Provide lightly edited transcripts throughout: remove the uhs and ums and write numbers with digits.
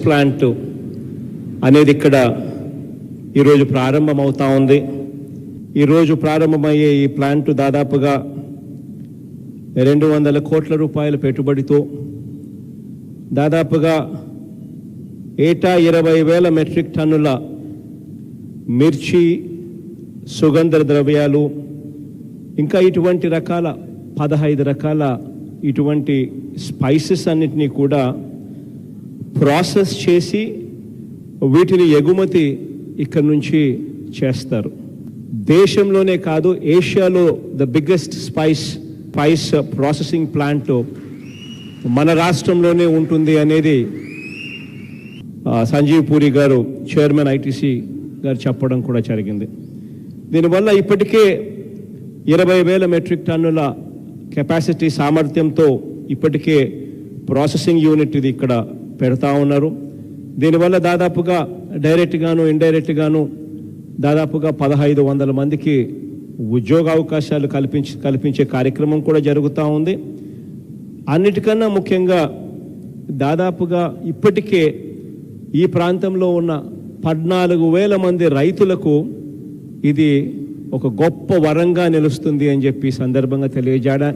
Plant అనేది ఇక్కడ ఈరోజు ప్రారంభమవుతా ఉంది. ఈరోజు ప్రారంభమయ్యే ఈ ప్లాంట్ దాదాపుగా 200 కోట్ల రూపాయల పెట్టుబడితో దాదాపుగా ఏటా 20,000 మెట్రిక్ టన్నుల మిర్చి, సుగంధ ద్రవ్యాలు, ఇంకా ఇటువంటి రకాల 15 రకాల ఇటువంటి స్పైసెస్ అన్నిటినీ కూడా ప్రాసెస్ చేసి వీటిని ఎగుమతి ఇక్కడి నుంచి చేస్తారు. దేశంలోనే కాదు, ఏషియాలో the biggest spice processing plant మన రాష్ట్రంలోనే ఉంటుంది అనేది సంజీవ్ పూరి గారు, చైర్మన్ ITC గారు చెప్పడం కూడా జరిగింది. దీనివల్ల ఇప్పటికే 20,000 మెట్రిక్ టన్నుల కెపాసిటీ సామర్థ్యంతో ఇప్పటికే ప్రాసెసింగ్ యూనిట్ ఇది ఇక్కడ పెడతా ఉన్నారు. దీనివల్ల దాదాపుగా డైరెక్ట్గాను ఇండైరెక్ట్గాను దాదాపుగా 1,500 మందికి ఉద్యోగ అవకాశాలు కల్పించే కార్యక్రమం కూడా జరుగుతూ ఉంది. అన్నిటికన్నా ముఖ్యంగా దాదాపుగా ఇప్పటికే ఈ ప్రాంతంలో ఉన్న 14,000 మంది రైతులకు ఇది ఒక గొప్ప వరంగా నిలుస్తుంది అని చెప్పి సందర్భంగా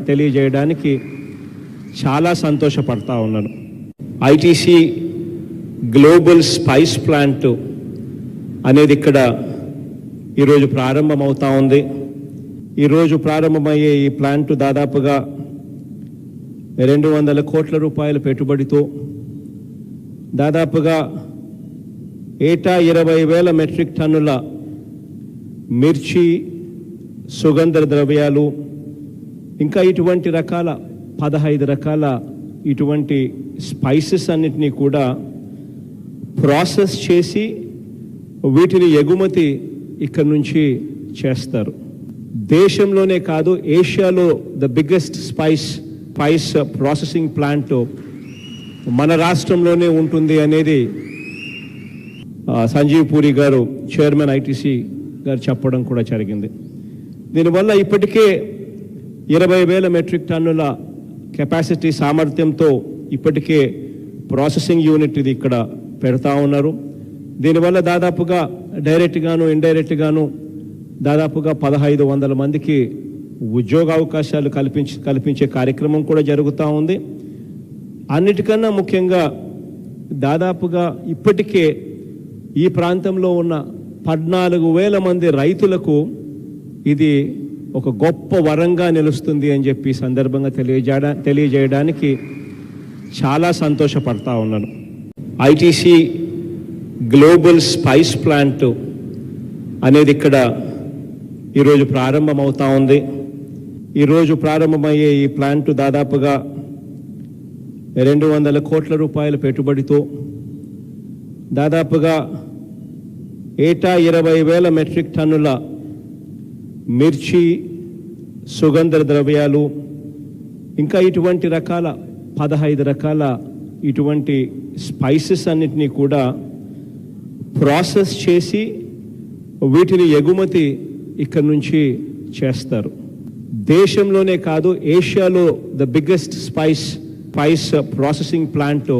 తెలియజేయడానికి చాలా సంతోషపడతా ఉన్నాను. ITC గ్లోబల్ స్పైస్ ప్లాంట్ అనేది ఇక్కడ ఈరోజు ప్రారంభమవుతా ఉంది. ఈరోజు ప్రారంభమయ్యే ఈ ప్లాంట్ దాదాపుగా 200 కోట్ల రూపాయల పెట్టుబడితో దాదాపుగా ఏటా 20,000 మెట్రిక్ టన్నుల మిర్చి, సుగంధ ద్రవ్యాలు, ఇంకా ఇటువంటి రకాల 15 రకాల ఇటువంటి స్పైసెస్ అన్నిటినీ కూడా ప్రాసెస్ చేసి వీటిని ఎగుమతి ఇక్కడి నుంచి చేస్తారు. దేశంలోనే కాదు, ఏషియాలో the biggest spice processing plant మన రాష్ట్రంలోనే ఉంటుంది అనేది సంజీవ్ పూరి గారు, చైర్మన్ ITC గారు చెప్పడం కూడా జరిగింది. దీనివల్ల ఇప్పటికే 20,000 మెట్రిక్ టన్నుల కెపాసిటీ సామర్థ్యంతో ఇప్పటికే ప్రాసెసింగ్ యూనిట్ ఇది ఇక్కడ పెడతా ఉన్నారు. దీనివల్ల దాదాపుగా డైరెక్ట్గాను ఇండైరెక్ట్గాను దాదాపుగా 1,500 మందికి ఉద్యోగ అవకాశాలు కల్పించే కార్యక్రమం కూడా జరుగుతూ ఉంది. అన్నిటికన్నా ముఖ్యంగా దాదాపుగా ఇప్పటికే ఈ ప్రాంతంలో ఉన్న 14,000 మంది రైతులకు ఇది ఒక గొప్ప వరంగా నిలుస్తుంది అని చెప్పి సందర్భంగా తెలియజేయడానికి చాలా సంతోషపడతా ఉన్నాను. ITC గ్లోబల్ స్పైస్ ప్లాంట్ అనేది ఇక్కడ ఈరోజు ప్రారంభమవుతా ఉంది. ఈరోజు ప్రారంభమయ్యే ఈ ప్లాంట్ దాదాపుగా 200 కోట్ల రూపాయల పెట్టుబడితో దాదాపుగా ఏటా 20,000 మెట్రిక్ టన్నుల మిర్చి, సుగంధ ద్రవ్యాలు, ఇంకా ఇటువంటి రకాల 15 రకాల ఇటువంటి స్పైసెస్ అన్నిటినీ కూడా ప్రాసెస్ చేసి వీటిని ఎగుమతి ఇక్కడి నుంచి చేస్తారు. దేశంలోనే కాదు, ఏషియాలో the biggest spice processing plant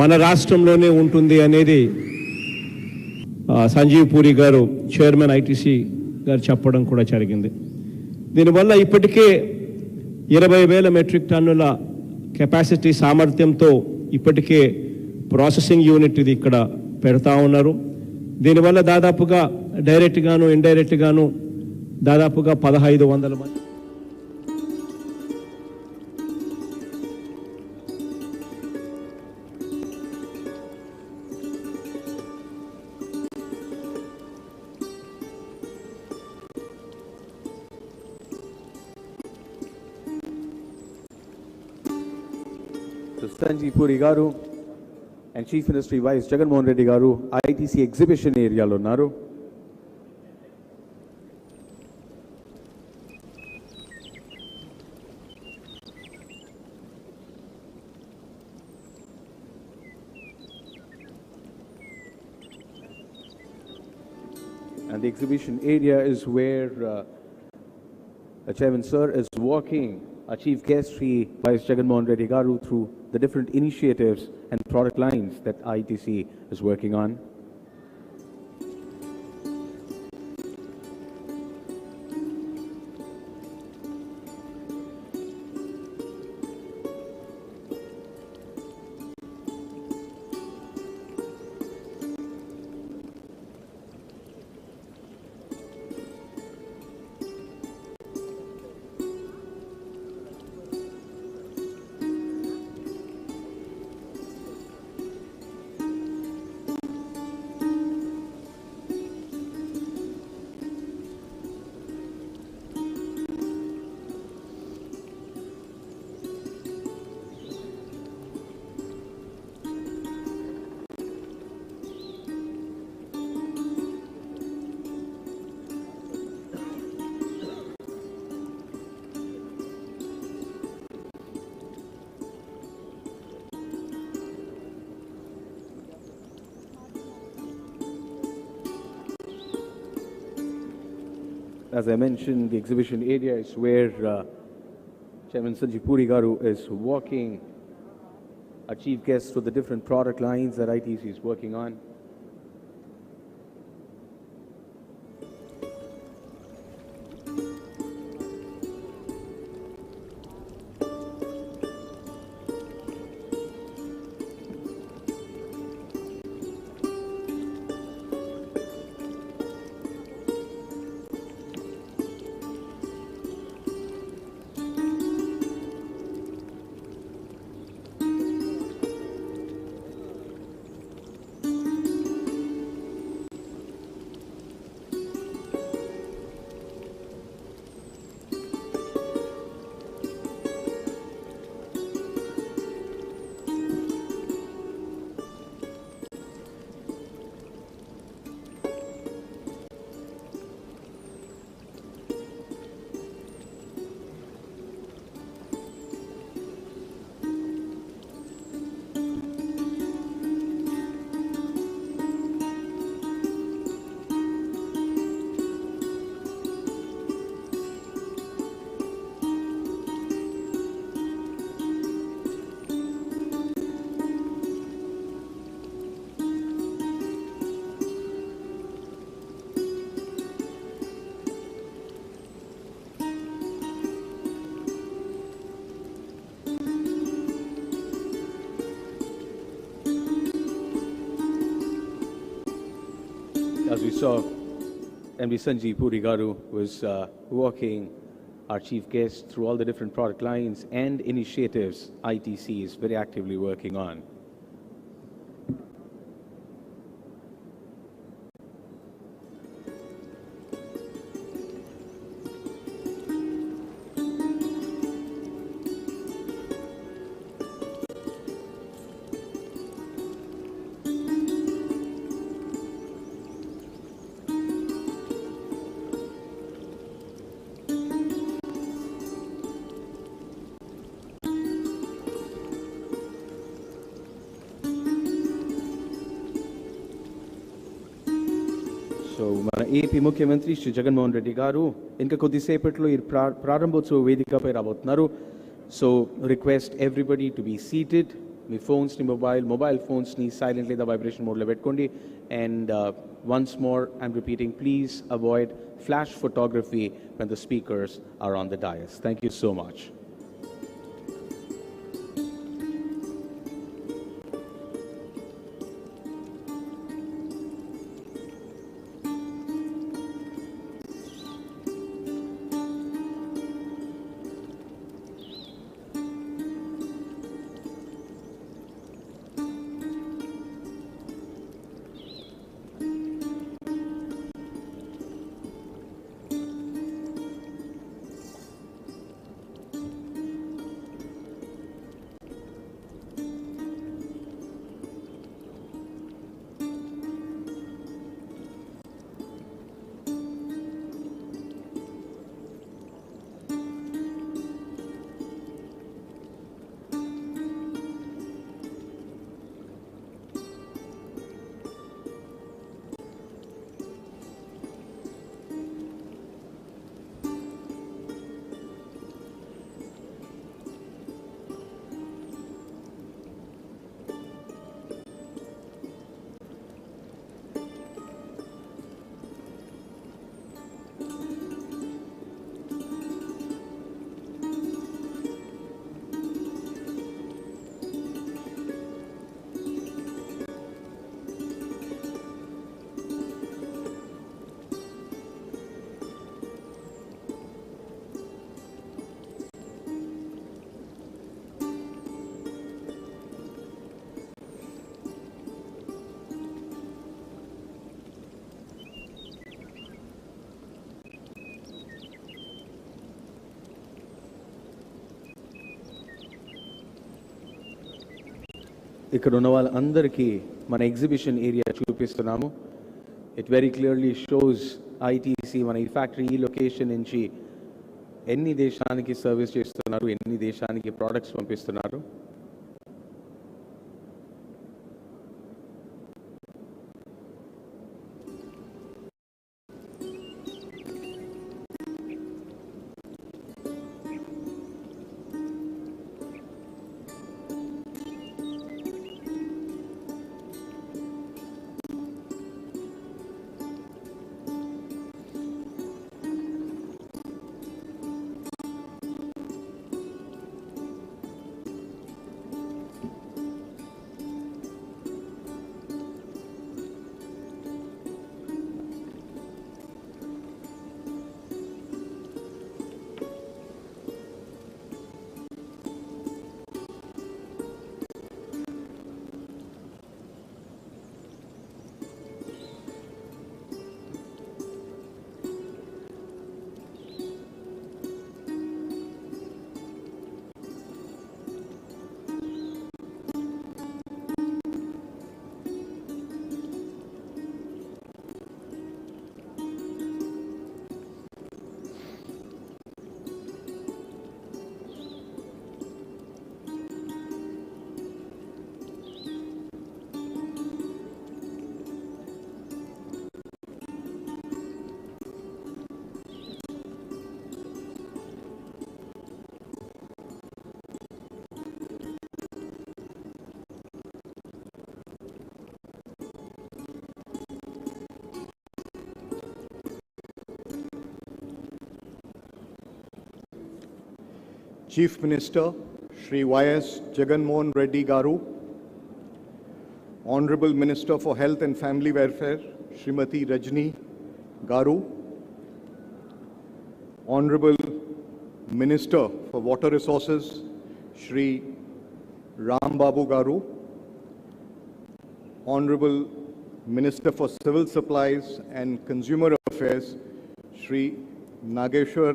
మన రాష్ట్రంలోనే ఉంటుంది అనేది సంజీవ్ పూరి గారు, చైర్మన్ ITC గారు చెప్పడం కూడా జరిగింది. దీనివల్ల ఇప్పటికే 20,000 మెట్రిక్ టన్నుల కెపాసిటీ సామర్థ్యంతో ఇప్పటికే ప్రాసెసింగ్ యూనిట్ ఇది ఇక్కడ పెడతా ఉన్నారు. దీనివల్ల దాదాపుగా డైరెక్ట్గాను ఇండైరెక్ట్గాను దాదాపుగా 1,500 మంది. Sanjeev Puri garu and Chief Ministry Vice Jaganmohan Reddy garu ITC exhibition area lo unnaru. And the exhibition area is where Chairman Sir is walking our Chief Guest, Sri Vice Jagannath Reddy Garu, through the different initiatives and product lines that ITC is working on. As I mentioned, the exhibition area is where Chairman Sanjeev Puri Garu is walking our chief guests through the different product lines that ITC is working on. As we saw, MD Sanjeev Puri Garu was walking our chief guest through all the different product lines and initiatives ITC is very actively working on. So మన AP ముఖ్యమంత్రి శ్రీ జగన్మోహన్ రెడ్డి గారు ఇంకా కొద్దిసేపట్లో ఈ ప్రారంభోత్సవ వేదికపై రాబోతున్నారు. So request everybody to be seated. మీ ఫోన్స్ని మొబైల్ ఫోన్స్ని సైలెంట్ లేదా వైబ్రేషన్ మోడ్లో పెట్టుకోండి. And once more I'm repeating, please avoid flash photography when the speakers are on the dais. Thank you so much. ఇక్కడ ఉన్న వాళ్ళందరికీ మన ఎగ్జిబిషన్ ఏరియా చూపిస్తున్నాము. It very clearly shows ITC మన ఈ ఫ్యాక్టరీ ఈ లొకేషన్ నుంచి ఎన్ని దేశానికి సర్వీస్ చేస్తున్నారు, ఎన్ని దేశానికి ప్రోడక్ట్స్ పంపిస్తున్నారు. Chief Minister Shri Y.S. Jagan Reddy Garu, Honorable Minister for Health and Family Welfare Srimati Rajni Garu, Honorable Minister for Water Resources Shri Ram Babu Garu, Honorable Minister for Civil Supplies and Consumer Affairs Shri Nageshwar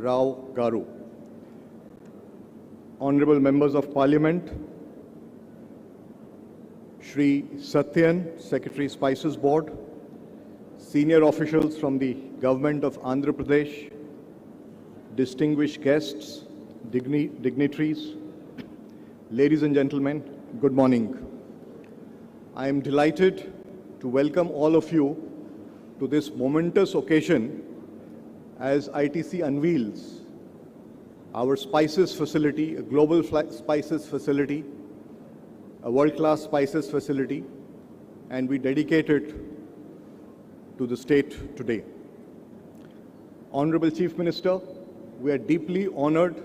Rao Garu, Honorable Members of Parliament, Shri Satyan, Secretary Spices Board, senior officials from the Government of Andhra Pradesh, distinguished guests, dignitaries, ladies and gentlemen, good morning. I am delighted to welcome all of you to this momentous occasion as ITC unveils our spices facility, a global spices facility, a world-class spices facility, and we dedicate it to the state today. Honorable Chief Minister, we are deeply honored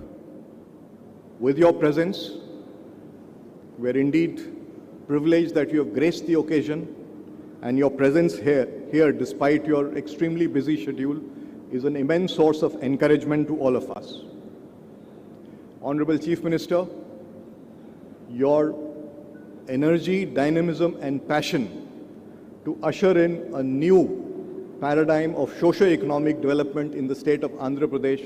with your presence. We are indeed privileged that you have graced the occasion, and your presence here despite your extremely busy schedule is an immense source of encouragement to all of us. Honorable Chief Minister, your energy, dynamism and passion to usher in a new paradigm of socio-economic development in the state of Andhra Pradesh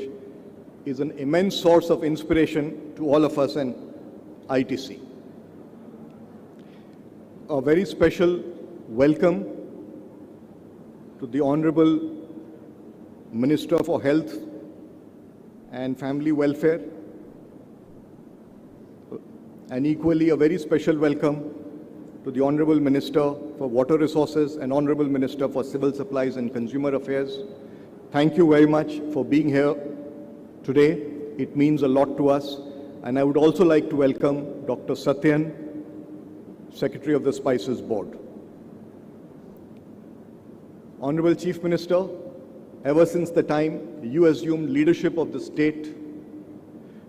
is an immense source of inspiration to all of us and ITC. A very special welcome to the Honorable Minister for Health and Family Welfare, and equally a very special welcome to the Honorable Minister for Water Resources and Honorable Minister for Civil Supplies and Consumer Affairs. Thank you very much for being here today. It means a lot to us. And I would also like to welcome Dr. Satyan, Secretary of the Spices Board. Honorable Chief Minister, ever since the time you assumed leadership of the state,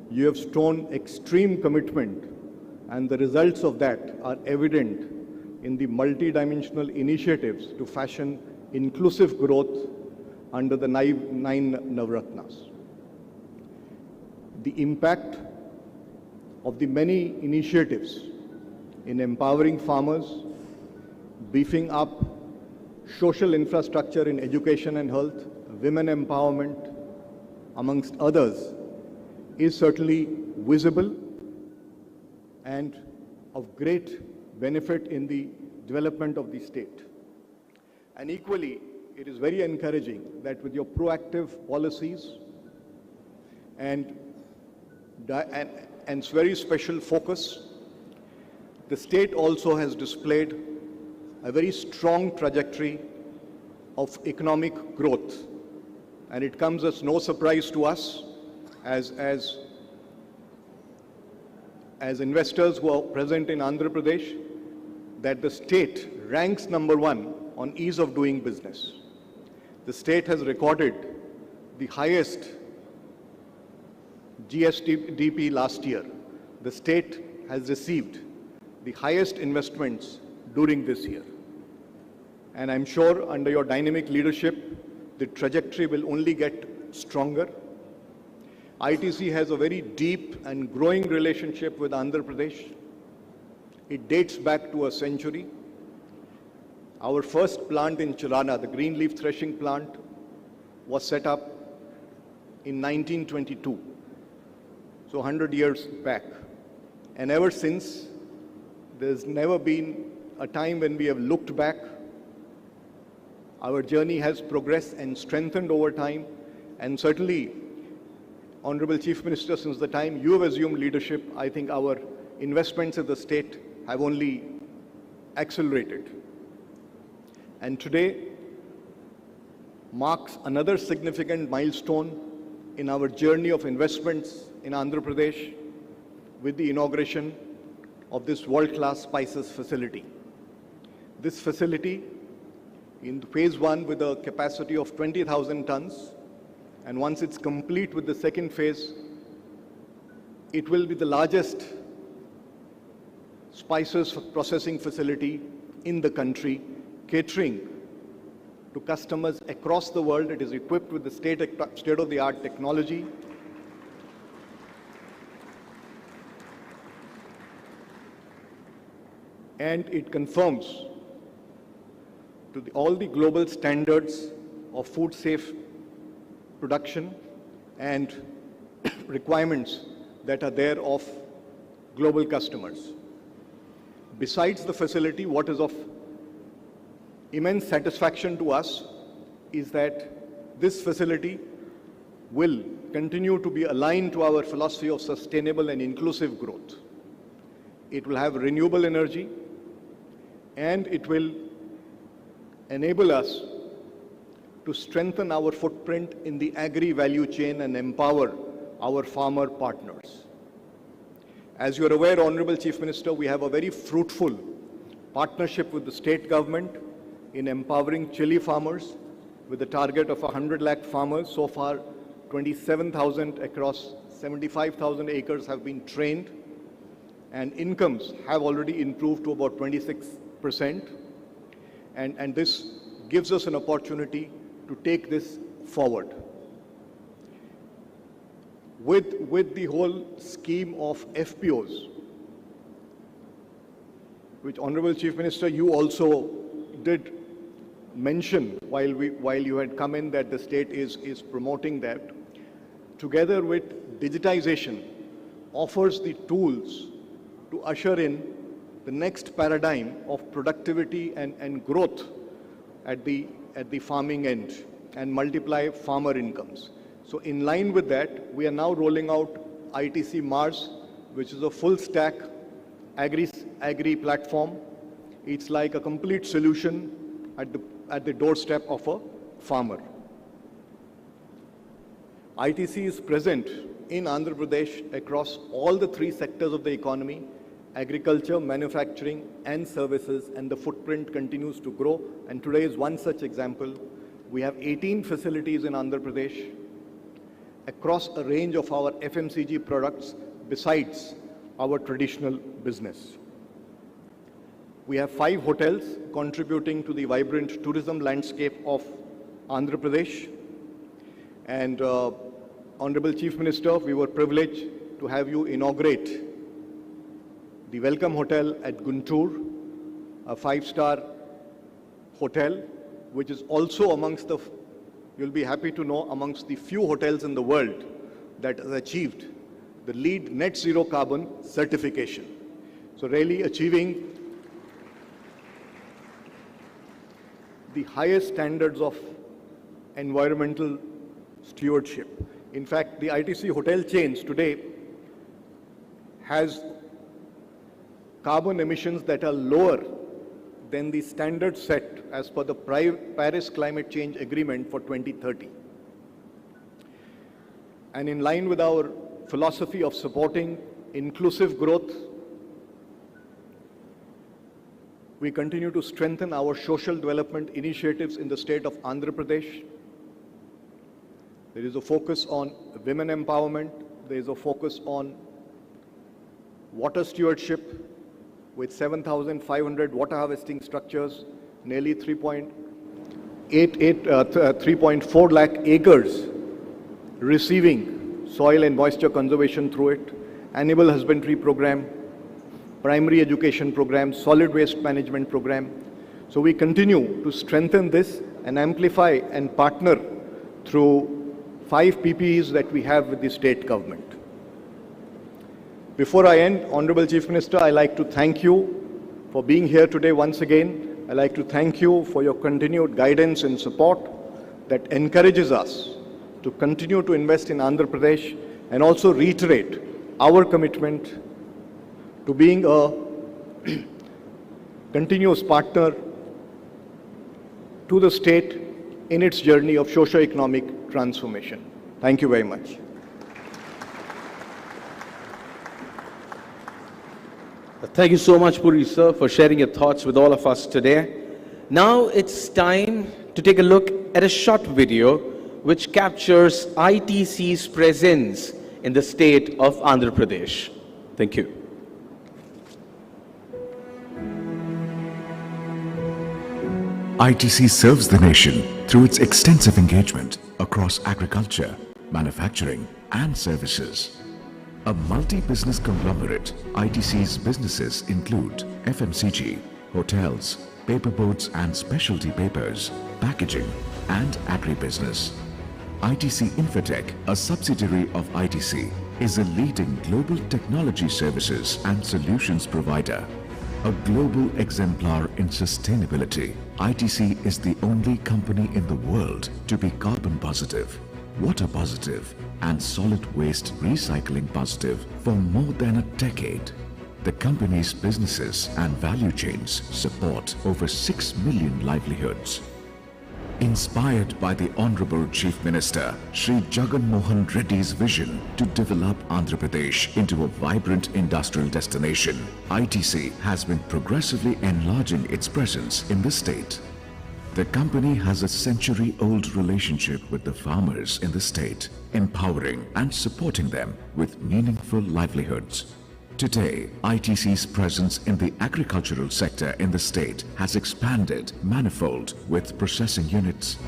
you have shown extreme commitment, and the results of that are evident in the multidimensional initiatives to fashion inclusive growth under the nine Navratnas. The impact of the many initiatives in empowering farmers, beefing up social infrastructure in education and health, women empowerment, amongst others, is certainly visible and of great benefit in the development of the state. And equally, it is very encouraging that with your proactive policies and very special focus, the state also has displayed a very strong trajectory of economic growth. And it comes as no surprise to us as investors who are present in Andhra Pradesh that the state ranks #1 on ease of doing business. The state has recorded the highest GSDP last year. The state has received the highest investments during this year. And I'm sure under your dynamic leadership, the trajectory will only get stronger. ITC has a very deep and growing relationship with Andhra Pradesh. It dates back to a century. Our first plant in Chirana, the green leaf threshing plant, was set up in 1922, so 100 years back. And ever since, there's never been a time when we have looked back. Our journey has progressed and strengthened over time, and certainly, Honorable Chief Minister, since the time you have assumed leadership, I think our investments in the state have only accelerated. And today marks another significant milestone in our journey of investments in Andhra Pradesh with the inauguration of this world-class spices facility. This facility, in phase 1 with a capacity of 20,000 tons, and once it's complete with the second phase, it will be the largest spices processing facility in the country, catering to customers across the world. It is equipped with the state-of-the-art technology. And it conforms to all the global standards of food safe production and requirements that are there of global customers. Besides the facility, what is of immense satisfaction to us is that this facility will continue to be aligned to our philosophy of sustainable and inclusive growth. It will have renewable energy, and it will enable us to strengthen our footprint in the agri value chain and empower our farmer partners. As you are aware, Honorable Chief Minister, we have a very fruitful partnership with the state government in empowering chili farmers with a target of 100 lakh farmers. So far, 27,000 across 75,000 acres have been trained, and incomes have already improved to about 26%. And this gives us an opportunity to take this forward. With the whole scheme of FPOs, which Honorable Chief Minister, you also did mention while you had come in, that the state is promoting that, together with digitization, offers the tools to usher in the next paradigm of productivity and growth at the farming end and multiply farmer incomes. So in line with that, we are now rolling out ITC Mars, which is a full stack agri platform. It's like a complete solution at the doorstep of a farmer. ITC is present in Andhra Pradesh across all the 3 sectors of the economy: agriculture, manufacturing, and services, and the footprint continues to grow. And today is one such example. We have 18 facilities in Andhra Pradesh across a range of our FMCG products besides our traditional business. We have 5 hotels contributing to the vibrant tourism landscape of Andhra Pradesh. And Honorable Chief Minister, we were privileged to have you inaugurate the Welcome Hotel at Guntur, a 5-star hotel, which is also amongst the, you'll be happy to know, amongst the few hotels in the world that has achieved the LEED Net Zero Carbon certification. So really achieving the highest standards of environmental stewardship. In fact, the ITC hotel chains today has carbon emissions that are lower than the standard set as per the Paris Climate Change Agreement for 2030. And in line with our philosophy of supporting inclusive growth, we continue to strengthen our social development initiatives in the state of Andhra Pradesh. There is a focus on women empowerment. There is a focus on water stewardship with 7,500 water harvesting structures, nearly 3.4 lakh acres receiving soil and moisture conservation through it, animal husbandry program, primary education program, solid waste management program. So we continue to strengthen this and amplify and partner through 5 PPEs that we have with the state government. Before I end, Honorable Chief Minister, I'd like to thank you for being here today once again. I'd like to thank you for your continued guidance and support that encourages us to continue to invest in Andhra Pradesh, and also reiterate our commitment to being a continuous partner to the state in its journey of socio-economic transformation. Thank you very much. Thank you so much, Puri sir, for sharing your thoughts with all of us today. Now it's time to take a look at a short video which captures ITC's presence in the state of Andhra Pradesh. Thank you. ITC serves the nation through its extensive engagement across agriculture, manufacturing, and services. A multi-business conglomerate, ITC's businesses include FMCG, hotels, paperboards and specialty papers, packaging, and agribusiness. ITC Infotech, a subsidiary of ITC, is a leading global technology services and solutions provider. A global exemplar in sustainability, ITC is the only company in the world to be carbon positive, water positive, and solid waste recycling positive for more than a decade. The company's businesses and value chains support over 6 million livelihoods. Inspired by the Honorable Chief Minister, Shri Jagan Mohan Reddy's vision to develop Andhra Pradesh into a vibrant industrial destination, ITC has been progressively enlarging its presence in the state. The company has a century-old relationship with the farmers in the state, empowering and supporting them with meaningful livelihoods. Today, ITC's presence in the agricultural sector in the state has expanded manifold with processing units,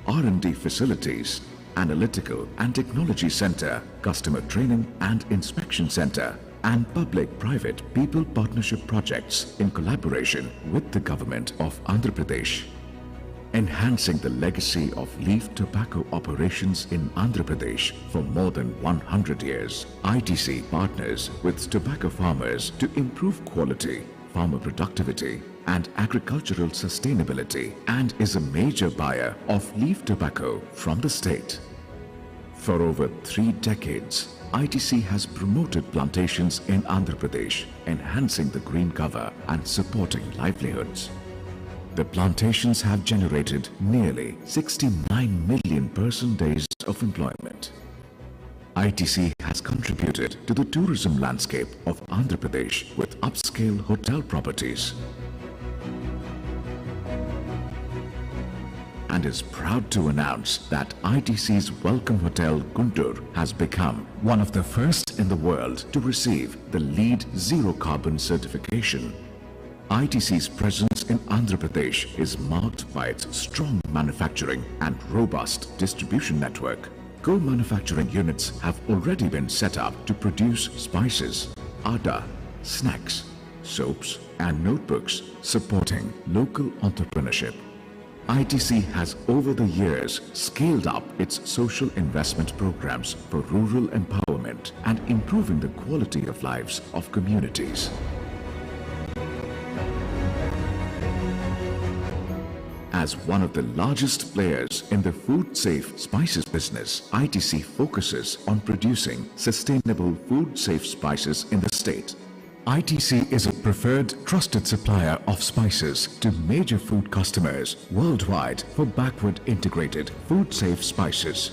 R&D facilities, analytical and technology center, customer training and inspection center, and public-private people partnership projects in collaboration with the government of Andhra Pradesh. Enhancing the legacy of leaf tobacco operations in Andhra Pradesh for more than 100 years, ITC partners with tobacco farmers to improve quality, farmer productivity, and agricultural sustainability, and is a major buyer of leaf tobacco from the state. For over 3 decades, ITC has promoted plantations in Andhra Pradesh, enhancing the green cover and supporting livelihoods. The plantations have generated nearly 69 million person days of employment. ITC has contributed to the tourism landscape of Andhra Pradesh with upscale hotel properties, and is proud to announce that ITC's Welcome Hotel Guntur has become one of the first in the world to receive the LEED Zero Carbon certification. ITC's presence in Andhra Pradesh is marked by its strong manufacturing and robust distribution network. Co-manufacturing units have already been set up to produce spices, atta, snacks, soaps, and notebooks, supporting local entrepreneurship. ITC has over the years scaled up its social investment programs for rural empowerment and improving the quality of lives of communities. As one of the largest players in the food-safe spices business, ITC focuses on producing sustainable food-safe spices in the state. ITC is a preferred, trusted supplier of spices to major food customers worldwide for backward integrated food-safe spices.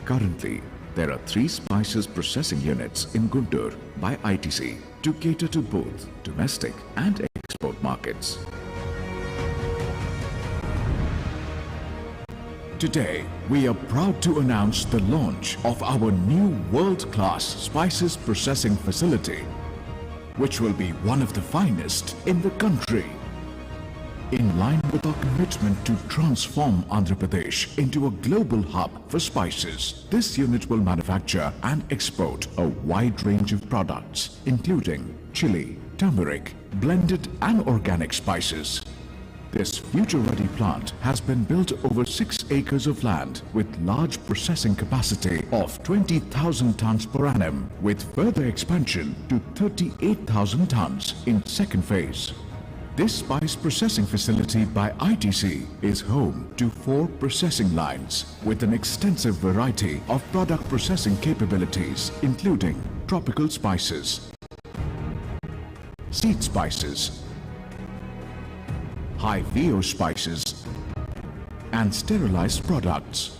Currently, there are 3 spices processing units in Guntur by ITC to cater to both domestic and export markets. Today, we are proud to announce the launch of our new world-class spices processing facility, which will be one of the finest in the country. In line with our commitment to transform Andhra Pradesh into a global hub for spices, this unit will manufacture and export a wide range of products, including chili, turmeric, blended and organic spices. This future-ready plant has been built over 6 acres of land with large processing capacity of 20,000 tons per annum, with further expansion to 38,000 tons in second phase. This spice processing facility by ITC is home to 4 processing lines with an extensive variety of product processing capabilities, including tropical spices, seed spices, high VO spices, and sterilized products.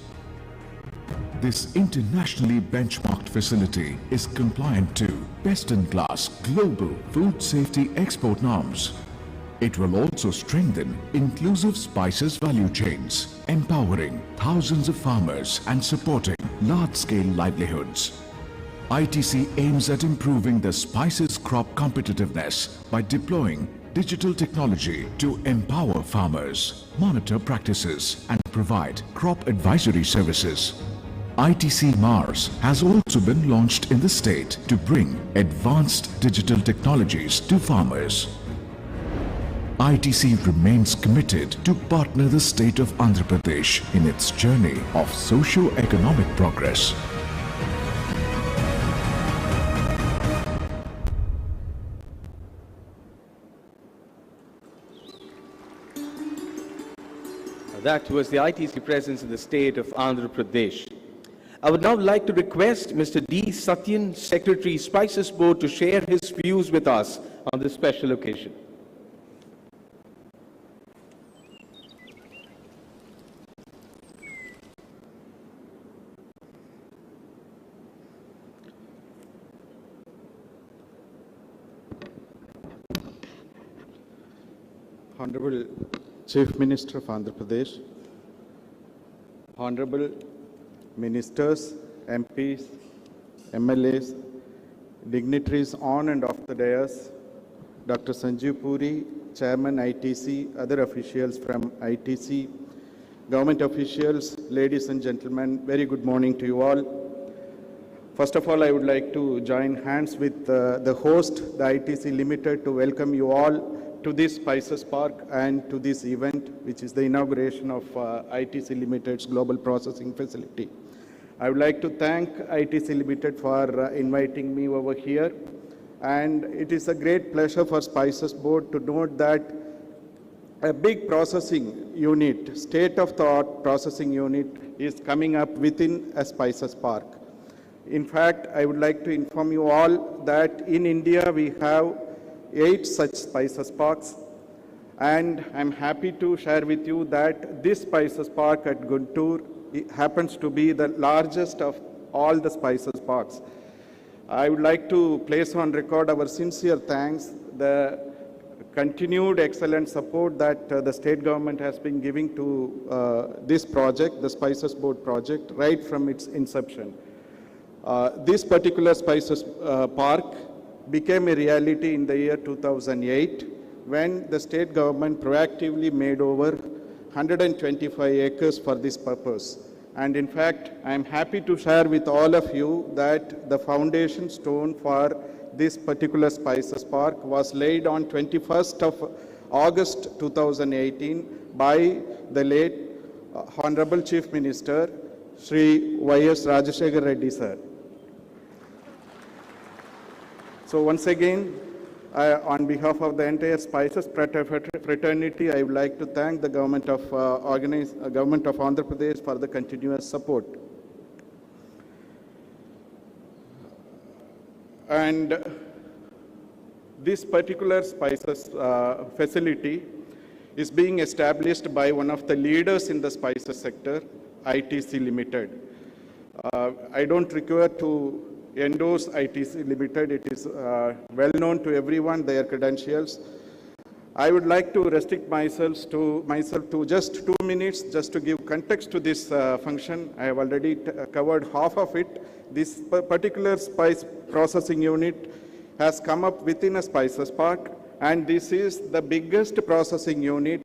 This internationally benchmarked facility is compliant to best-in-class global food safety export norms. It will also strengthen inclusive spices value chains, empowering thousands of farmers and supporting large-scale livelihoods. ITC aims at improving the spices crop competitiveness by deploying digital technology to empower farmers, monitor practices, and provide crop advisory services. ITC Mars has also been launched in the state to bring advanced digital technologies to farmers. ITC remains committed to partner the state of Andhra Pradesh in its journey of socio-economic progress. That was the ITC presence in the state of Andhra Pradesh. I would now like to request Mr. D. Satyan, Secretary, Spices Board, to share his views with us on this special occasion. Honorable Chief Minister of Andhra Pradesh, Honorable Ministers, MPs, MLAs, dignitaries on and off the dais, Dr. Sanjeev Puri, Chairman ITC, other officials from ITC, government officials, ladies and gentlemen, very good morning to you all. First of all, I would like to join hands with the host, the ITC Limited, to welcome you all to this Spices Park and to this event, which is the inauguration of ITC Limited's Global Processing Facility. I would like to thank ITC Limited for inviting me over here. And it is a great pleasure for Spices Board to note that a big processing unit, state-of-the-art processing unit, is coming up within a Spices Park. In fact, I would like to inform you all that in India we have 8 such Spices Parks, and I'm happy to share with you that this Spices Park at Guntur happens to be the largest of all the Spices Parks. I would like to place on record our sincere thanks, the continued excellent support that the state government has been giving to this project, the Spices Board project, right from its inception. This particular Spices Park became a reality in the year 2008 when the state government proactively made over 125 acres for this purpose. And in fact, I am happy to share with all of you that the foundation stone for this particular Spices Park was laid on 21st of August 2018 by the late Honorable Chief Minister, Shri Y.S. Rajashekar Reddy sir. So once again, On behalf of the entire Spices fraternity, I would like to thank the government of Andhra Pradesh for the continuous support. And this particular spices facility is being established by one of the leaders in the spices sector, ITC Limited. I don't require to endorse ITC Limited. It is well known to everyone, their credentials. I would like to restrict myself to just 2 minutes, just to give context to this function. I have already covered half of it. This particular spice processing unit has come up within a spices park, and this is the biggest processing unit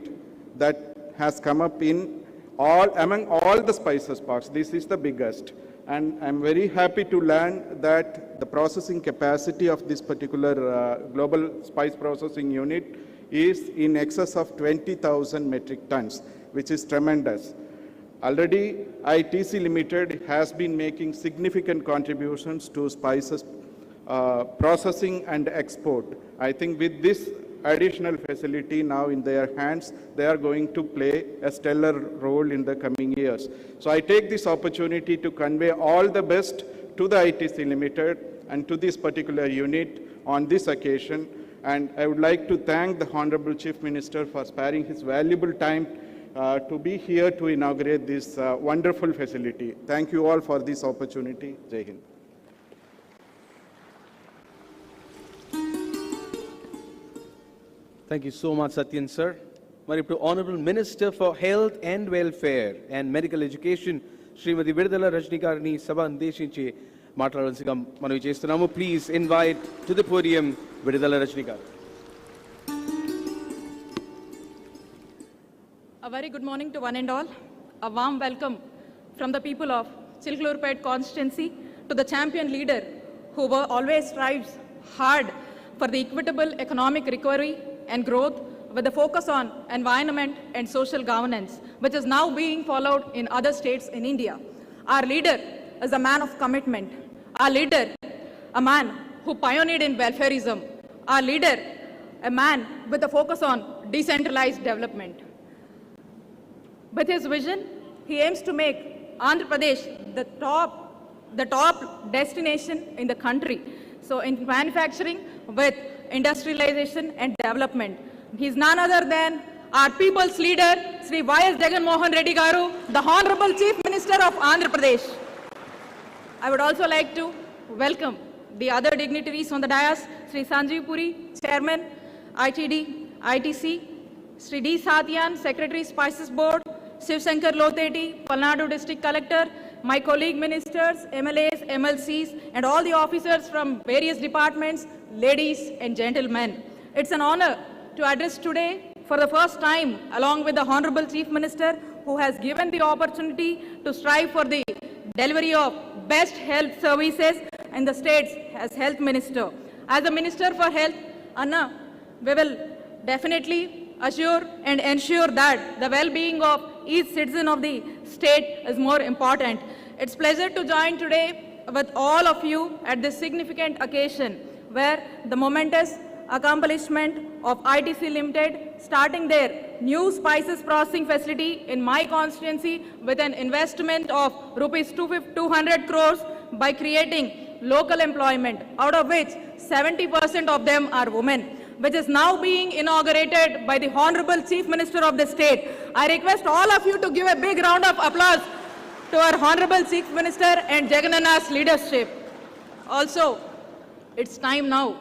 that has come up among all the spices parks. This is the biggest. And I'm very happy to learn that the processing capacity of this particular global spice processing unit is in excess of 20,000 metric tons, which is tremendous. Already, ITC Limited has been making significant contributions to spices processing and export. I think with this additional facility now in their hands, they are going to play a stellar role in the coming years. So I take this opportunity to convey all the best to the ITC Limited and to this particular unit on this occasion. And I would like to thank the Honorable Chief Minister for sparing his valuable time to be here to inaugurate this wonderful facility. Thank you all for this opportunity. Jai Hind. Thank you so much, Satyan sir. Mari ippudu Honorable Minister for Health and Welfare and Medical Education, Srimati Vidala Rajni garini sabha andeshinchi మాట్లాడాల్సిగా మనవి చేస్తున్నాము. Please invite to the podium Vidala Rajni garu. A very good morning to one and all. A warm welcome from the people of Chilkalurpet constituency to the champion leader who always strives hard for the equitable economic recovery and growth with a focus on environment and social governance, which is now being followed in other states in India. Our leader is a man of commitment. Our leader, a man who pioneered in welfareism. Our leader, a man with a focus on decentralized development. With his vision, he aims to make Andhra Pradesh the top destination in the country. So in manufacturing with industrialization and development. He is none other than our people's leader, Sri Y.S. Jagannath Reddy Garu, the Honorable Chief Minister of Andhra Pradesh. I would also like to welcome the other dignitaries on the dais, Sri Sanjeev Puri, Chairman, ITD, ITC, Sri D. Satyan, Secretary, Spices Board, Shiv Shankar Loteti, Palnadu District Collector, my colleague ministers, MLAs, MLCs, and all the officers from various departments, ladies and gentlemen. It's an honor to address today for the first time along with the Honorable Chief Minister who has given the opportunity to strive for the delivery of best health services in the states as Health Minister. As a Minister for Health, Anna, we will definitely assure and ensure that the well-being of each citizen of the state is more important. It's a pleasure to join today with all of you at this significant occasion where the momentous accomplishment of ITC Limited starting their new spices processing facility in my constituency with an investment of rupees 200 crores by creating local employment, out of which 70% of them are women, which is now being inaugurated by the Honorable Chief Minister of the state. I request all of you to give a big round of applause to our Honorable Chief Minister and Jagannana's leadership. Also, it's time now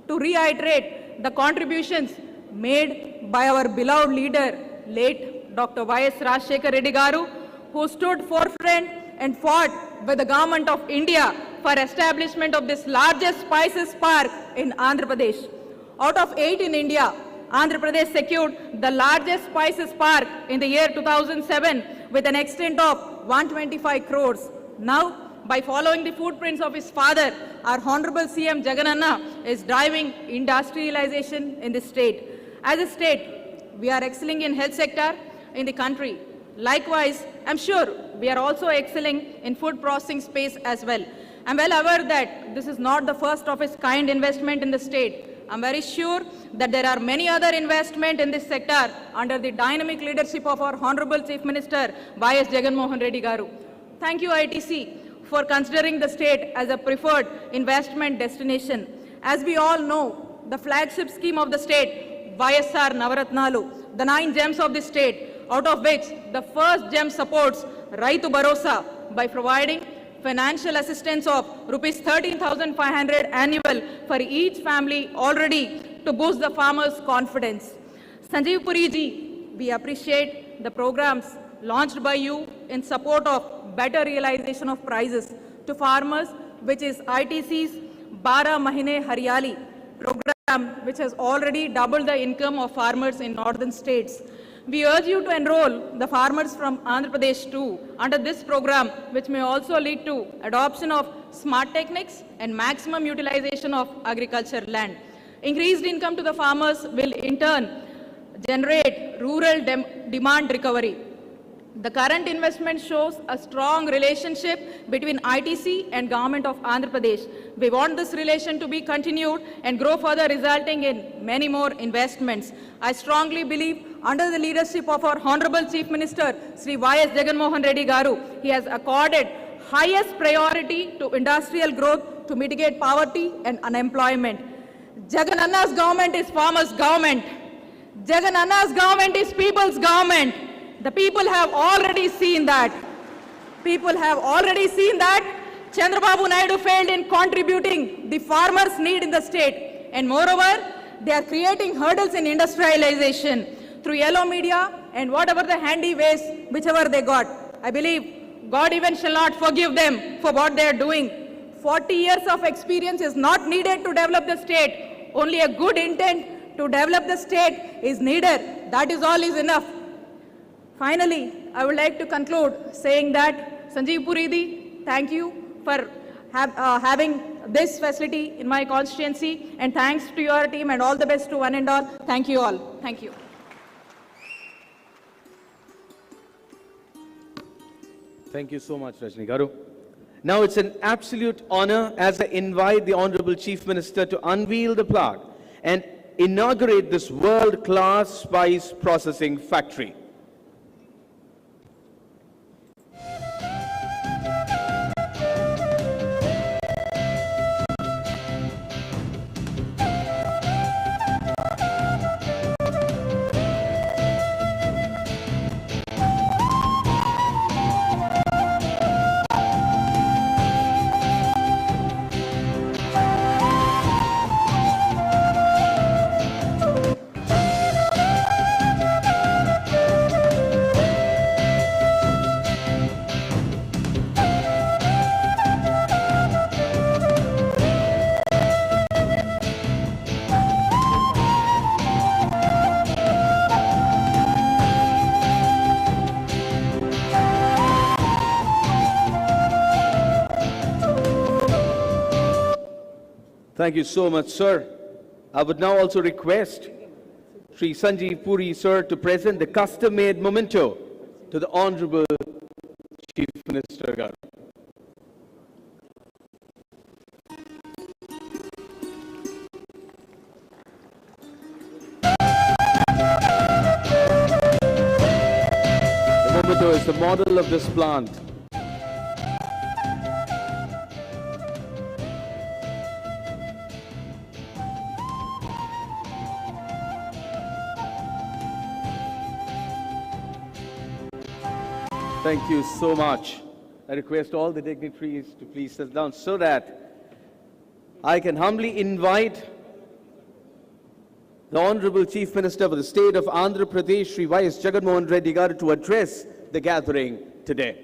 to reiterate the contributions made by our beloved leader, late Dr. Y.S. Rajshekar Reddy Garu, who stood forefront and fought with the government of India for establishment of this largest spices park in Andhra Pradesh. Out of 8 in India, Andhra Pradesh secured the largest spices park in the year 2007 with an extent of 125 crores. Now, by following the footprints of his father, our Honorable CM Jagannanna is driving industrialization in the state. As a state, we are excelling in health sector in the country. Likewise, I'm sure we are also excelling in food processing space as well. I'm well aware that this is not the first of its kind investment in the state. I'm very sure that there are many other investment in this sector under the dynamic leadership of our Honorable Chief Minister, Y.S. Jagan Mohan Reddy Garu. Thank you, ITC, for considering the state as a preferred investment destination. As we all know, the flagship scheme of the state, YSR Navaratnalu, the 9 gems of the state, out of which the first gem supports Raitu Bharosa by providing financial assistance of rupees 13,500 annual for each family already to boost the farmers' confidence. Sanjeev Puri ji, we appreciate the programs launched by you in support of better realization of prices to farmers, which is ITC's 12 Mahine Haryali program, which has already doubled the income of farmers in northern states. We urge you to enroll the farmers from Andhra Pradesh too under this program, which may also lead to adoption of smart techniques and maximum utilization of agriculture land. Increased income to the farmers will in turn generate rural demand recovery. The current investment shows a strong relationship between ITC and Government of Andhra Pradesh. We want this relation to be continued and grow further, resulting in many more investments. I strongly believe under the leadership of our Honorable Chief Minister, Sri Y.S. Jagan Mohan Reddy Garu, he has accorded highest priority to industrial growth to mitigate poverty and unemployment. Jagan Anna's government is farmers' government. Jagan Anna's government is people's government. The people have already seen that. People have already seen that Chandrababu Naidu failed in contributing the farmers' need in the state. And moreover, they are creating hurdles in industrialization through yellow media and whatever the handy ways, whichever they got. I believe God even shall not forgive them for what they are doing. 40 years of experience is not needed to develop the state. Only a good intent to develop the state is needed. That is all is enough. Finally, I would like to conclude saying that Sanjeev Puri, thank you for having this facility in my constituency, and thanks to your team and all the best to one and all. Thank you all. Thank you. Thank you so much, Rajni Garu. Now it's an absolute honor as I invite the Honorable Chief Minister to unveil the plaque and inaugurate this world-class spice processing factory. Thank you so much, sir. I would now also request Sri Sanjeev Puri, sir, to present the custom-made memento to the Honorable Chief Minister Garu. The memento is the model of this plant. Thank you so much. I request all the dignitaries to please sit down so that I can humbly invite the Honorable Chief Minister of the State of Andhra Pradesh, Sri Y.S. Jagan Mohan Reddy Garu, to address the gathering today.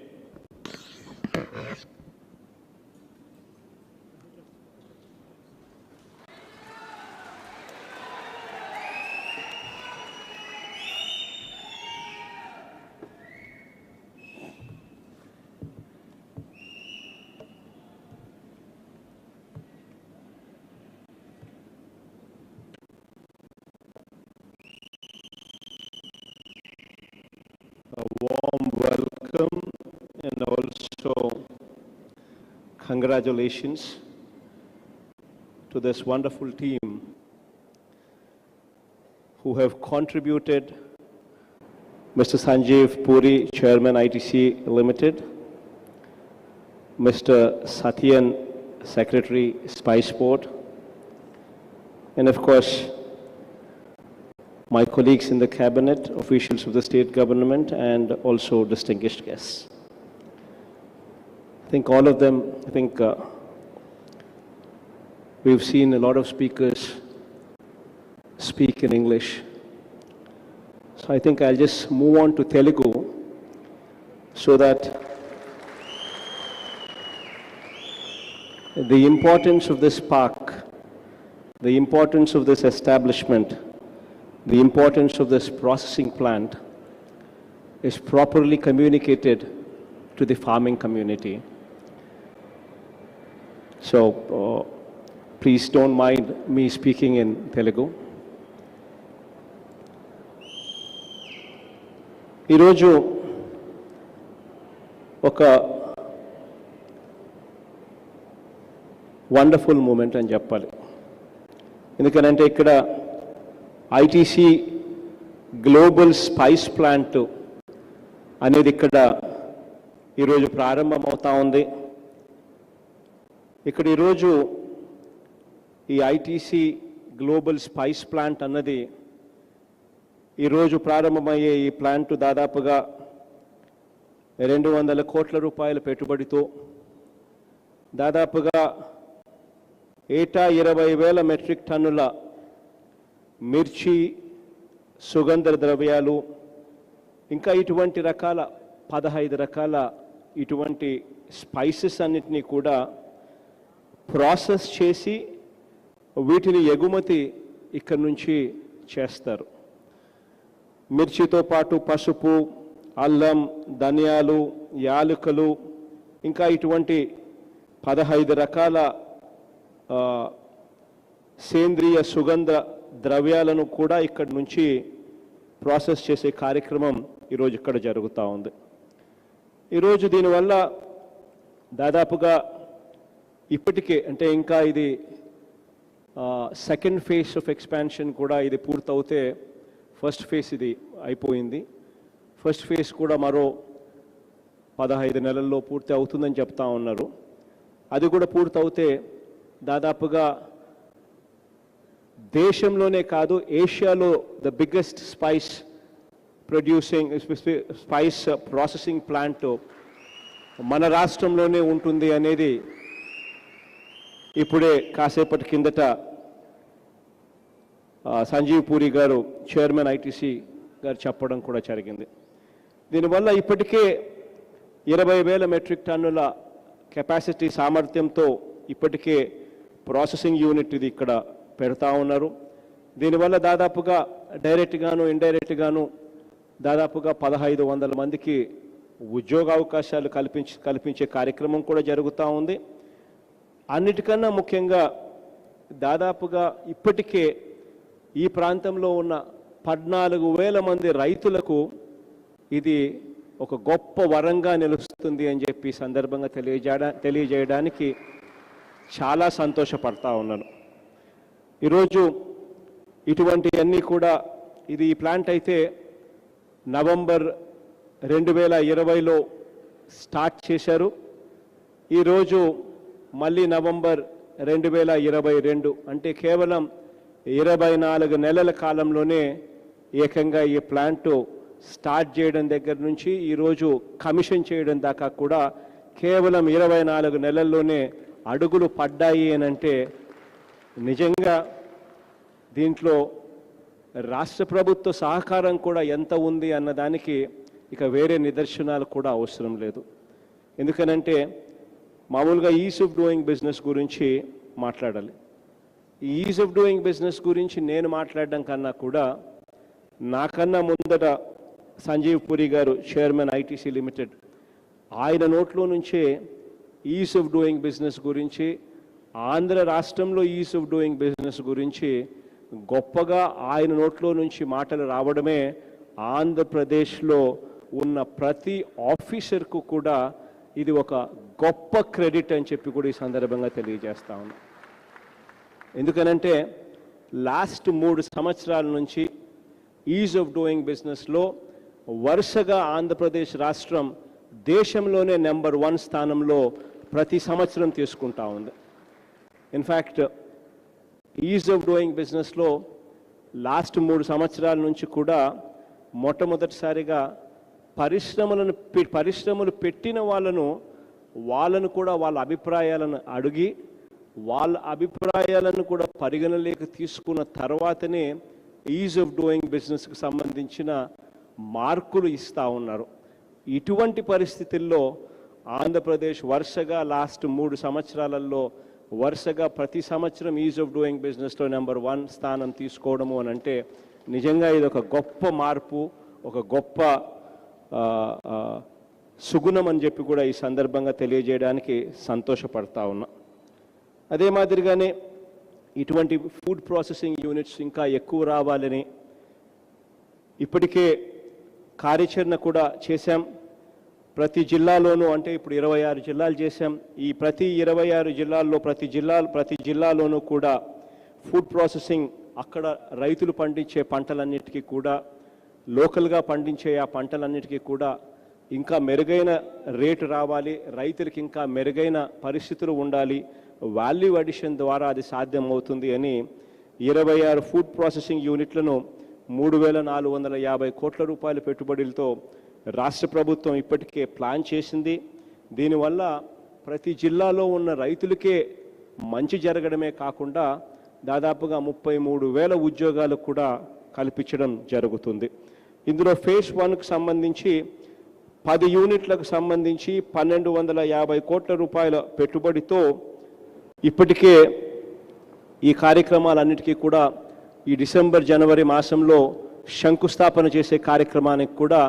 A warm welcome and also congratulations to this wonderful team who have contributed, Mr. Sanjeev Puri, Chairman ITC Limited, Mr. Satyan, Secretary, Spice Board, and of course, my colleagues in the cabinet, officials of the state government, and also distinguished guests. I think all of them, we've seen a lot of speakers speak in English. So I think I'll just move on to Telugu so that the importance of this park, the importance of this establishment, the importance of this processing plant is properly communicated to the farming community. So please don't mind me speaking in Telugu. ఈరోజు ఒక wonderful moment అని చెప్పాలి. ఎందుకనంటే ఇక్కడ ITC global spice plant అనేది ఇక్కడ ఈరోజు ప్రారంభమవుతా ఉంది. ఇక్కడ ఈరోజు ఈ ఐటీసీ గ్లోబల్ స్పైస్ ప్లాంట్ అన్నది ఈరోజు ప్రారంభమయ్యే ఈ ప్లాంట్ దాదాపుగా 200 కోట్ల రూపాయల పెట్టుబడితో దాదాపుగా ఏటా 20,000 మెట్రిక్ టన్నుల మిర్చి, సుగంధ ద్రవ్యాలు, ఇంకా ఇటువంటి రకాల 15 రకాల ఇటువంటి స్పైసెస్ అన్నిటినీ కూడా ప్రాసెస్ చేసి వీటిని ఎగుమతి ఇక్కడి నుంచి చేస్తారు. మిర్చితో పాటు పసుపు, అల్లం, ధనియాలు, యాలకులు, ఇంకా ఇటువంటి 15 రకాల సేంద్రియ సుగంధ ద్రవ్యాలను కూడా ఇక్కడి నుంచి ప్రాసెస్ చేసే కార్యక్రమం ఈరోజు ఇక్కడ జరుగుతూ ఉంది. ఈరోజు దీనివల్ల దాదాపుగా ఇప్పటికే అంటే ఇంకా ఇది సెకండ్ ఫేజ్ ఆఫ్ ఎక్స్పాన్షన్ కూడా ఇది పూర్తవుతే ఫస్ట్ ఫేజ్ ఇది అయిపోయింది. ఫస్ట్ ఫేజ్ కూడా మరో 15 నెలల్లో పూర్తి అవుతుందని చెప్తా ఉన్నారు. అది కూడా పూర్తవుతే దాదాపుగా దేశంలోనే కాదు ఏషియాలో the biggest spice processing plant మన రాష్ట్రంలోనే ఉంటుంది అనేది ఇప్పుడే కాసేపటి కిందట సంజీవ్ పూరి గారు, చైర్మన్ ఐటీసీ గారు చెప్పడం కూడా జరిగింది. దీనివల్ల ఇప్పటికే 20,000 మెట్రిక్ టన్నుల కెపాసిటీ సామర్థ్యంతో ఇప్పటికే ప్రాసెసింగ్ యూనిట్ ఇది ఇక్కడ పెడతా ఉన్నారు. దీనివల్ల దాదాపుగా డైరెక్ట్గాను ఇండైరెక్ట్గాను దాదాపుగా 1,500 మందికి ఉద్యోగ అవకాశాలు కల్పించే కార్యక్రమం కూడా జరుగుతూ ఉంది. అన్నిటికన్నా ముఖ్యంగా దాదాపుగా ఇప్పటికే ఈ ప్రాంతంలో ఉన్న 14,000 మంది రైతులకు ఇది ఒక గొప్ప వరంగా నిలుస్తుంది అని చెప్పి సందర్భంగా తెలియజేయడానికి చాలా సంతోషపడతా ఉన్నాను. ఈరోజు ఇటువంటివన్నీ కూడా ఇది ఈ ప్లాంట్ అయితే నవంబర్ 2020లో స్టార్ట్ చేశారు. ఈరోజు మళ్ళీ నవంబర్ 2022 అంటే కేవలం 24 నెలల కాలంలోనే ఏకంగా ఈ ప్లాంట్ స్టార్ట్ చేయడం దగ్గర నుంచి ఈరోజు కమిషన్ చేయడం దాకా కూడా కేవలం 24 నెలల్లోనే అడుగులు పడ్డాయి అని అంటే నిజంగా దీంట్లో రాష్ట్ర ప్రభుత్వ సహకారం కూడా ఎంత ఉంది అన్నదానికి ఇక వేరే నిదర్శనాలు కూడా అవసరం లేదు. ఎందుకనంటే మామూలుగా ఈజ్ ఆఫ్ డూయింగ్ బిజినెస్ గురించి మాట్లాడాలి. ఈ ఈజ్ ఆఫ్ డూయింగ్ బిజినెస్ గురించి నేను మాట్లాడడం కన్నా కూడా నాకన్నా ముందట సంజీవ్ పురి గారు, చైర్మన్ ఐటీసీ లిమిటెడ్, ఆయన నోట్లో నుంచే ఈజ్ ఆఫ్ డూయింగ్ బిజినెస్ గురించి, ఆంధ్ర రాష్ట్రంలో ఈజ్ ఆఫ్ డూయింగ్ బిజినెస్ గురించి గొప్పగా ఆయన నోట్లో నుంచి మాటలు రావడమే ఆంధ్రప్రదేశ్లో ఉన్న ప్రతి ఆఫీసర్కు కూడా ఇది ఒక గొప్ప క్రెడిట్ అని చెప్పి కూడా ఈ సందర్భంగా తెలియజేస్తా ఉన్నాను. ఎందుకనంటే లాస్ట్ 3 సంవత్సరాల నుంచి ఈజ్ ఆఫ్ డూయింగ్ బిజినెస్లో వరుసగా ఆంధ్రప్రదేశ్ రాష్ట్రం దేశంలోనే నెంబర్ 1 స్థానంలో ప్రతి సంవత్సరం తీసుకుంటా ఉంది. ఇన్ఫ్యాక్ట్ ఈజ్ ఆఫ్ డూయింగ్ బిజినెస్లో లాస్ట్ 3 సంవత్సరాల నుంచి కూడా మొట్టమొదటిసారిగా పరిశ్రమలు పెట్టిన వాళ్ళను కూడా వాళ్ళ అభిప్రాయాలను అడిగి వాళ్ళ అభిప్రాయాలను కూడా పరిగణలోకి తీసుకున్న తర్వాతనే ఈజ్ ఆఫ్ డూయింగ్ బిజినెస్కి సంబంధించిన మార్కులు ఇస్తూ ఉన్నారు. ఇటువంటి పరిస్థితుల్లో ఆంధ్రప్రదేశ్ వరుసగా లాస్ట్ 3 సంవత్సరాలలో వరుసగా ప్రతి సంవత్సరం ఈజ్ ఆఫ్ డూయింగ్ బిజినెస్లో నెంబర్ 1 స్థానం తీసుకోవడము అని అంటే నిజంగా ఇది ఒక గొప్ప మార్పు, ఒక గొప్ప సుగుణం అని చెప్పి కూడా ఈ సందర్భంగా తెలియజేయడానికి సంతోషపడతా ఉన్నా. అదే మాదిరిగానే ఇటువంటి ఫుడ్ ప్రాసెసింగ్ యూనిట్స్ ఇంకా ఎక్కువ రావాలని ఇప్పటికే కార్యాచరణ కూడా చేశాం. ప్రతి జిల్లాలోనూ అంటే ఇప్పుడు 26 జిల్లాలు చేశాం. ఈ ప్రతి 26 జిల్లాల్లో ప్రతి జిల్లాలోనూ కూడా ఫుడ్ ప్రాసెసింగ్ అక్కడ రైతులు పండించే పంటలన్నిటికీ కూడా లోకల్గా పండించే ఆ పంటలన్నిటికీ కూడా ఇంకా మెరుగైన రేటు రావాలి, రైతులకి ఇంకా మెరుగైన పరిస్థితులు ఉండాలి, వాల్యూ అడిషన్ ద్వారా అది సాధ్యం అవుతుంది అని 26 ఫుడ్ ప్రాసెసింగ్ యూనిట్లను 3,450 కోట్ల రూపాయల పెట్టుబడులతో రాష్ట్ర ప్రభుత్వం ఇప్పటికే ప్లాన్ చేసింది. దీనివల్ల ప్రతి జిల్లాలో ఉన్న రైతులకే మంచి జరగడమే కాకుండా దాదాపుగా 33,000 ఉద్యోగాలు కూడా కల్పించడం జరుగుతుంది. ఇందులో ఫేజ్ 1కు సంబంధించి 10 యూనిట్లకు సంబంధించి 1,250 కోట్ల రూపాయల పెట్టుబడితో ఇప్పటికే ఈ కార్యక్రమాలన్నిటికీ కూడా ఈ డిసెంబర్ జనవరి మాసంలో శంకుస్థాపన చేసే కార్యక్రమానికి కూడా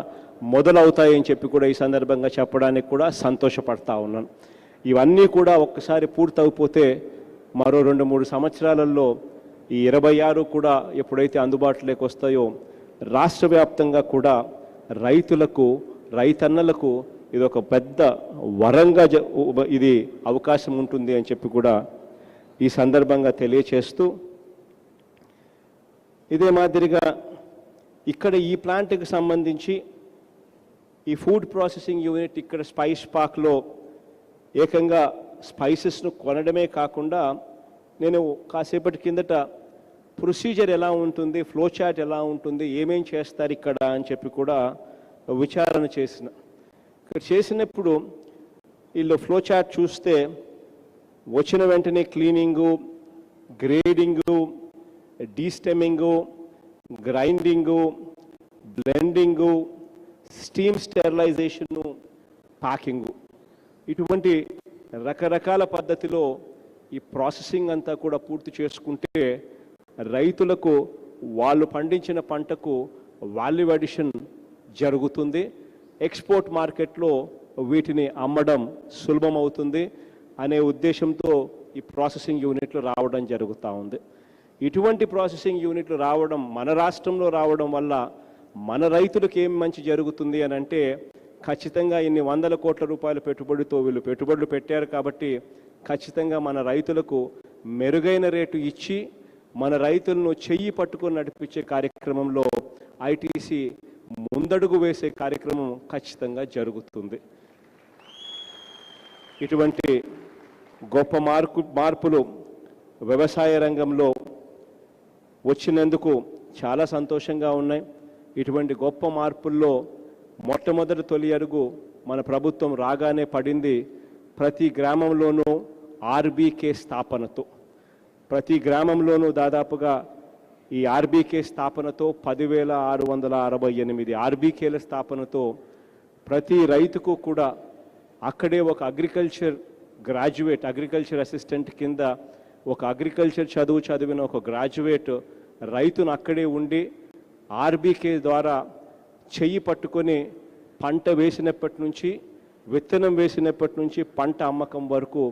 మొదలవుతాయని చెప్పి కూడా ఈ సందర్భంగా చెప్పడానికి కూడా సంతోషపడతా ఉన్నాను. ఇవన్నీ కూడా ఒక్కసారి పూర్తయిపోతే మరో 2-3 సంవత్సరాలలో ఈ 26 కూడా ఎప్పుడైతే అందుబాటులోకి వస్తాయో రాష్ట్ర వ్యాప్తంగా కూడా రైతన్నలకు ఇది ఒక పెద్ద వరంగా ఇది అవకాశం ఉంటుంది అని చెప్పి కూడా ఈ సందర్భంగా తెలియచేస్తూ, ఇదే మాదిరిగా ఇక్కడ ఈ ప్లాంట్కి సంబంధించి ఈ ఫుడ్ ప్రాసెసింగ్ యూనిట్ ఇక్కడ స్పైస్ పార్క్లో ఏకంగా స్పైసెస్ను కొనడమే కాకుండా నేను కాసేపటి కిందట ప్రొసీజర్ ఎలా ఉంటుంది, ఫ్లో చార్ట్ ఎలా ఉంటుంది, ఏమేం చేస్తారు ఇక్కడ అని చెప్పి కూడా విచారణ చేసినప్పుడు వీళ్ళు ఫ్లో చార్ట్ చూస్తే వచ్చిన వెంటనే cleaning, grading, డీస్టెమింగు, గ్రైండింగు, blending, steam sterilisation, packing, ఇటువంటి రకరకాల పద్ధతిలో ఈ ప్రాసెసింగ్ అంతా కూడా పూర్తి చేసుకుంటే రైతులకు వాళ్ళు పండించిన పంటకు వాల్యూ అడిషన్ జరుగుతుంది. ఎక్స్పోర్ట్ మార్కెట్లో వీటిని అమ్మడం సులభం అవుతుంది అనే ఉద్దేశంతో ఈ ప్రాసెసింగ్ యూనిట్లు రావడం జరుగుతూ ఉంది. ఇటువంటి ప్రాసెసింగ్ యూనిట్లు రావడం మన రాష్ట్రంలో రావడం వల్ల మన రైతులకు ఏం మంచి జరుగుతుంది అని అంటే ఖచ్చితంగా ఇన్ని 100 కోట్ల రూపాయల పెట్టుబడితో వీళ్ళు పెట్టుబడులు పెట్టారు కాబట్టి ఖచ్చితంగా మన రైతులకు మెరుగైన రేటు ఇచ్చి మన రైతులను చెయ్యి పట్టుకొని నడిపించే కార్యక్రమంలో ఐటీసీ ముందడుగు వేసే కార్యక్రమం ఖచ్చితంగా జరుగుతుంది. ఇటువంటి గొప్ప మార్పులు వ్యవసాయ రంగంలో వచ్చినందుకు చాలా సంతోషంగా ఉన్నాయి. ఇటువంటి గొప్ప మార్పుల్లో మొట్టమొదటి తొలి అడుగు మన ప్రభుత్వం రాగానే పడింది. ప్రతి గ్రామంలోనూ ఆర్బీకే స్థాపనతో, ప్రతి గ్రామంలోనూ దాదాపుగా ఈ ఆర్బీకే స్థాపనతో 10,668 ఆర్బీకేల స్థాపనతో ప్రతి రైతుకు కూడా అక్కడే ఒక అగ్రికల్చర్ గ్రాడ్యుయేట్, అగ్రికల్చర్ అసిస్టెంట్ కింద ఒక అగ్రికల్చర్ చదివిన ఒక గ్రాడ్యుయేట్ రైతును అక్కడే ఉండి ఆర్బీకే ద్వారా చెయ్యి పట్టుకొని పంట వేసినప్పటి నుంచి, విత్తనం వేసినప్పటి నుంచి పంట అమ్మకం వరకు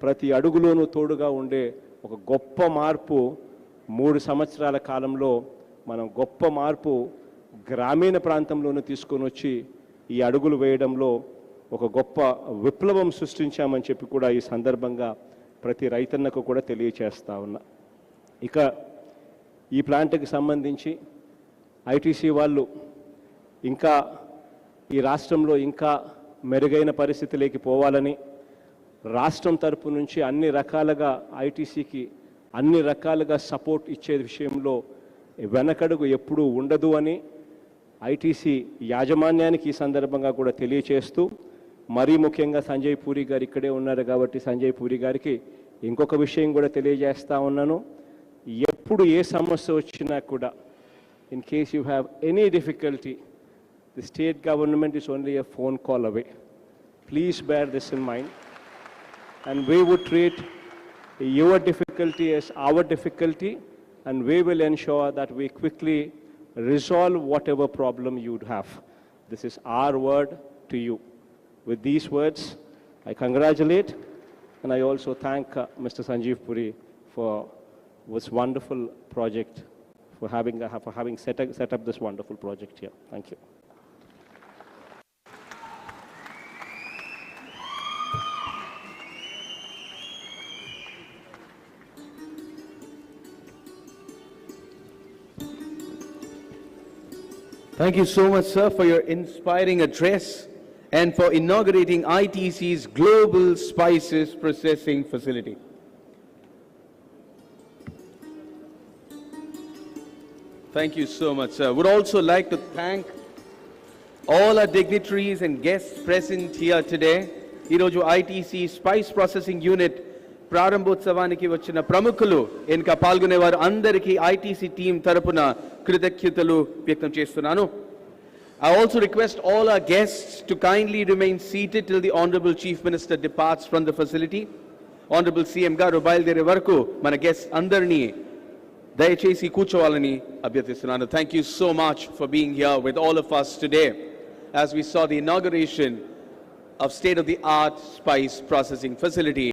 ప్రతి అడుగులోనూ తోడుగా ఉండే ఒక గొప్ప మార్పు 3 సంవత్సరాల కాలంలో మనం గొప్ప మార్పు గ్రామీణ ప్రాంతంలోనూ తీసుకొని వచ్చి ఈ అడుగులు వేయడంలో ఒక గొప్ప విప్లవం సృష్టించామని చెప్పి కూడా ఈ సందర్భంగా ప్రతి రైతన్నకు కూడా తెలియచేస్తా ఉన్నా. ఇక ఈ ప్లాంట్కి సంబంధించి ఐటీసీ వాళ్ళు ఇంకా ఈ రాష్ట్రంలో ఇంకా మెరుగైన పరిస్థితిలోకి పోవాలని రాష్ట్రం తరపు నుంచి అన్ని రకాలుగా ఐటీసీకి అన్ని రకాలుగా సపోర్ట్ ఇచ్చే విషయంలో వెనకడుగు ఎప్పుడూ ఉండదు అని ఐటీసీ యాజమాన్యానికి ఈ సందర్భంగా కూడా తెలియచేస్తూ, మరీ ముఖ్యంగా సంజయ్ పూరి గారు ఇక్కడే ఉన్నారు కాబట్టి సంజయ్ పూరి గారికి ఇంకొక విషయం కూడా తెలియజేస్తా ఉన్నాను. ఎప్పుడు ఏ సమస్య వచ్చినా కూడా, in case you have any difficulty, the state government is only a phone call away. Please bear this in mind, and we would treat your difficulty as our difficulty, and we will ensure that we quickly resolve whatever problem you'd have. This is our word to you. With these words, I congratulate and I also thank Mr. Sanjeev Puri for this wonderful project, for having set up this wonderful project here. Thank you. Thank you so much, sir, for your inspiring address and for inaugurating ITC's Global Spices Processing Facility. Thank you so much, sir. Would also like to thank all our dignitaries and guests present here today. Iroju ITC Spice Processing Unit ప్రారంభోత్సవానికి వచ్చిన ప్రముఖులు ఇంకా పాల్గొనేవారు అందరికీ ITC team తరపున కృతజ్ఞతలు వ్యక్తం చేస్తున్నాను. I also request all our guests to kindly remain seated till the Honorable Chief Minister departs from the facility. Honorable CM గారు బయలుదేరే వరకు మన గెస్ట్స్ అందరినీ దయచేసి కూర్చోవాలని అభ్యర్థిస్తున్నాను. Thank you so much for being here with all of us today as we saw the inauguration of state-of-the-art spice processing facility